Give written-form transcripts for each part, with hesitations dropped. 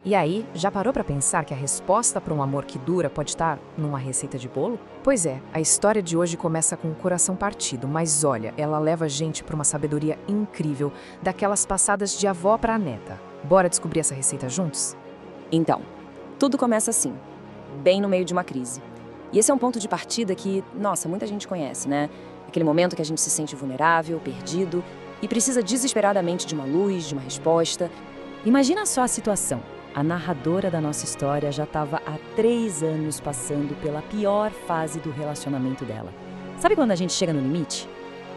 E aí, já parou para pensar que a resposta para um amor que dura pode estar numa receita de bolo? Pois é, a história de hoje começa com o coração partido, mas olha, ela leva a gente para uma sabedoria incrível, daquelas passadas de avó para neta. Bora descobrir essa receita juntos? Então, tudo começa assim, bem no meio de uma crise. E esse é um ponto de partida que, nossa, muita gente conhece, né? Aquele momento que a gente se sente vulnerável, perdido e precisa desesperadamente de uma luz, de uma resposta. Imagina só a situação. A narradora da nossa história já estava há 3 anos passando pela pior fase do relacionamento dela. Sabe quando a gente chega no limite?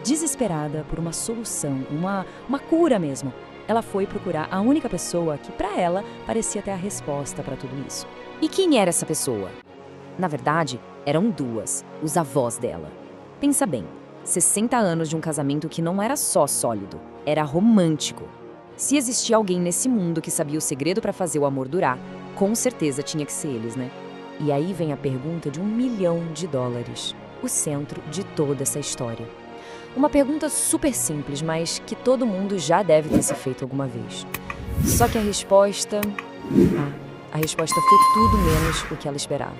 Desesperada por uma solução, uma cura mesmo. Ela foi procurar a única pessoa que, para ela, parecia ter a resposta para tudo isso. E quem era essa pessoa? Na verdade, eram 2, os avós dela. Pensa bem, 60 anos de um casamento que não era só sólido, era romântico. Se existia alguém nesse mundo que sabia o segredo para fazer o amor durar, com certeza tinha que ser eles, né? E aí vem a pergunta de $1 milhão, o centro de toda essa história. Uma pergunta super simples, mas que todo mundo já deve ter se feito alguma vez. Só que a resposta foi tudo menos o que ela esperava.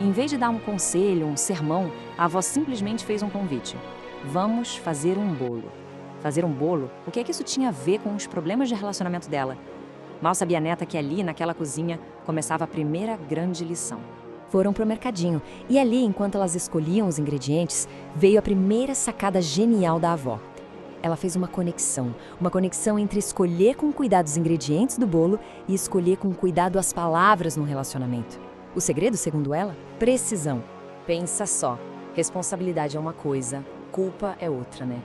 Em vez de dar um conselho, um sermão, a avó simplesmente fez um convite. Vamos fazer um bolo. Fazer um bolo? O que é que isso tinha a ver com os problemas de relacionamento dela? Mal sabia a neta que ali, naquela cozinha, começava a primeira grande lição. Foram pro mercadinho, e ali, enquanto elas escolhiam os ingredientes, veio a primeira sacada genial da avó. Ela fez uma conexão entre escolher com cuidado os ingredientes do bolo e escolher com cuidado as palavras no relacionamento. O segredo, segundo ela? Precisão. Pensa só, responsabilidade é uma coisa, culpa é outra, né?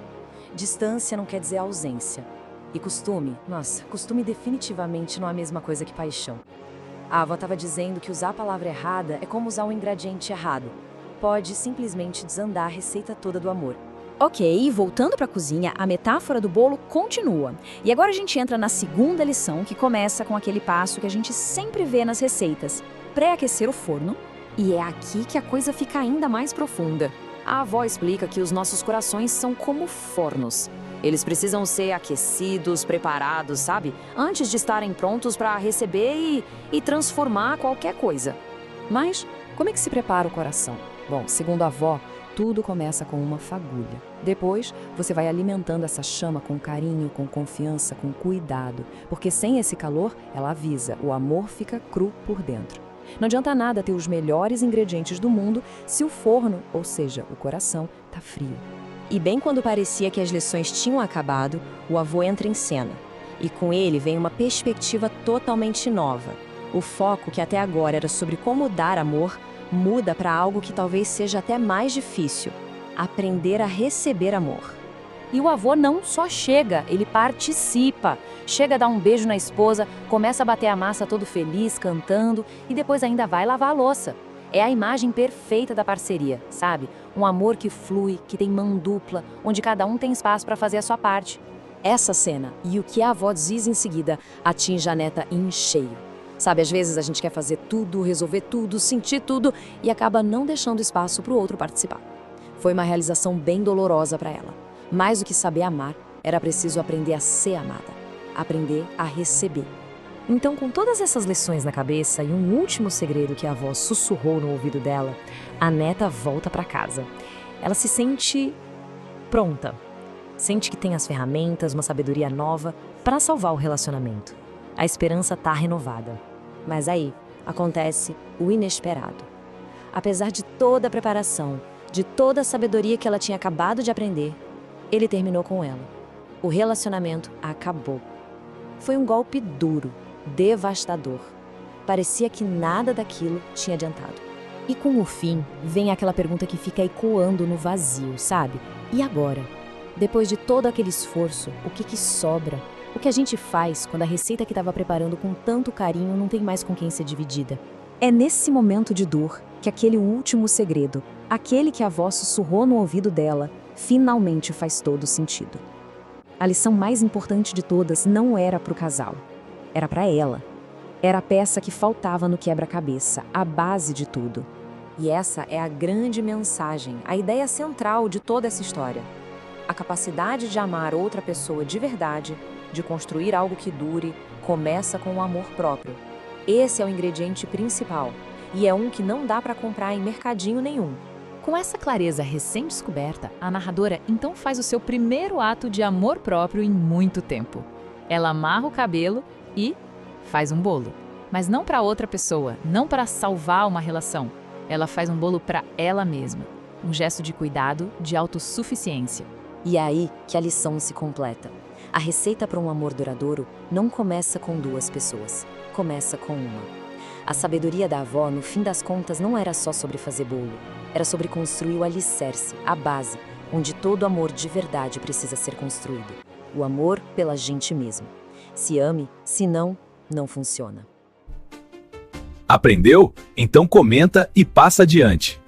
Distância não quer dizer ausência. E costume? Nossa, costume definitivamente não é a mesma coisa que paixão. A avó estava dizendo que usar a palavra errada é como usar o ingrediente errado. Pode simplesmente desandar a receita toda do amor. Ok, voltando para a cozinha, a metáfora do bolo continua. E agora a gente entra na segunda lição, que começa com aquele passo que a gente sempre vê nas receitas. Pré-aquecer o forno. E é aqui que a coisa fica ainda mais profunda. A avó explica que os nossos corações são como fornos. Eles precisam ser aquecidos, preparados, sabe? Antes de estarem prontos para receber e transformar qualquer coisa. Mas como é que se prepara o coração? Bom, segundo a avó, tudo começa com uma fagulha. Depois, você vai alimentando essa chama com carinho, com confiança, com cuidado. Porque sem esse calor, ela avisa, o amor fica cru por dentro. Não adianta nada ter os melhores ingredientes do mundo se o forno, ou seja, o coração, tá frio. E bem quando parecia que as lições tinham acabado, o avô entra em cena. E com ele vem uma perspectiva totalmente nova. O foco, que até agora era sobre como dar amor, muda para algo que talvez seja até mais difícil: aprender a receber amor. E o avô não só chega, ele participa. Chega a dar um beijo na esposa, começa a bater a massa todo feliz, cantando, e depois ainda vai lavar a louça. É a imagem perfeita da parceria, sabe? Um amor que flui, que tem mão dupla, onde cada um tem espaço para fazer a sua parte. Essa cena, e o que a avó diz em seguida, atinge a neta em cheio. Sabe, às vezes a gente quer fazer tudo, resolver tudo, sentir tudo, e acaba não deixando espaço para o outro participar. Foi uma realização bem dolorosa para ela. Mais do que saber amar, era preciso aprender a ser amada, aprender a receber. Então, com todas essas lições na cabeça e um último segredo que a avó sussurrou no ouvido dela, a neta volta para casa. Ela se sente pronta, sente que tem as ferramentas, uma sabedoria nova para salvar o relacionamento. A esperança está renovada. Mas aí acontece o inesperado. Apesar de toda a preparação, de toda a sabedoria que ela tinha acabado de aprender, ele terminou com ela. O relacionamento acabou. Foi um golpe duro, devastador. Parecia que nada daquilo tinha adiantado. E com o fim, vem aquela pergunta que fica ecoando no vazio, sabe? E agora? Depois de todo aquele esforço, o que sobra? O que a gente faz quando a receita que estava preparando com tanto carinho não tem mais com quem ser dividida? É nesse momento de dor que aquele último segredo, aquele que a avó sussurrou no ouvido dela, finalmente faz todo sentido. A lição mais importante de todas não era para o casal, era para ela. Era a peça que faltava no quebra-cabeça, a base de tudo. E essa é a grande mensagem, a ideia central de toda essa história. A capacidade de amar outra pessoa de verdade, de construir algo que dure, começa com o amor próprio. Esse é o ingrediente principal. E é um que não dá para comprar em mercadinho nenhum. Com essa clareza recém-descoberta, a narradora então faz o seu primeiro ato de amor próprio em muito tempo. Ela amarra o cabelo e faz um bolo. Mas não para outra pessoa, não para salvar uma relação. Ela faz um bolo para ela mesma. Um gesto de cuidado, de autossuficiência. E é aí que a lição se completa. A receita para um amor duradouro não começa com duas pessoas, começa com uma. A sabedoria da avó, no fim das contas, não era só sobre fazer bolo. Era sobre construir o alicerce, a base, onde todo amor de verdade precisa ser construído. O amor pela gente mesma. Se ame, se não, não funciona. Aprendeu? Então comenta e passa adiante.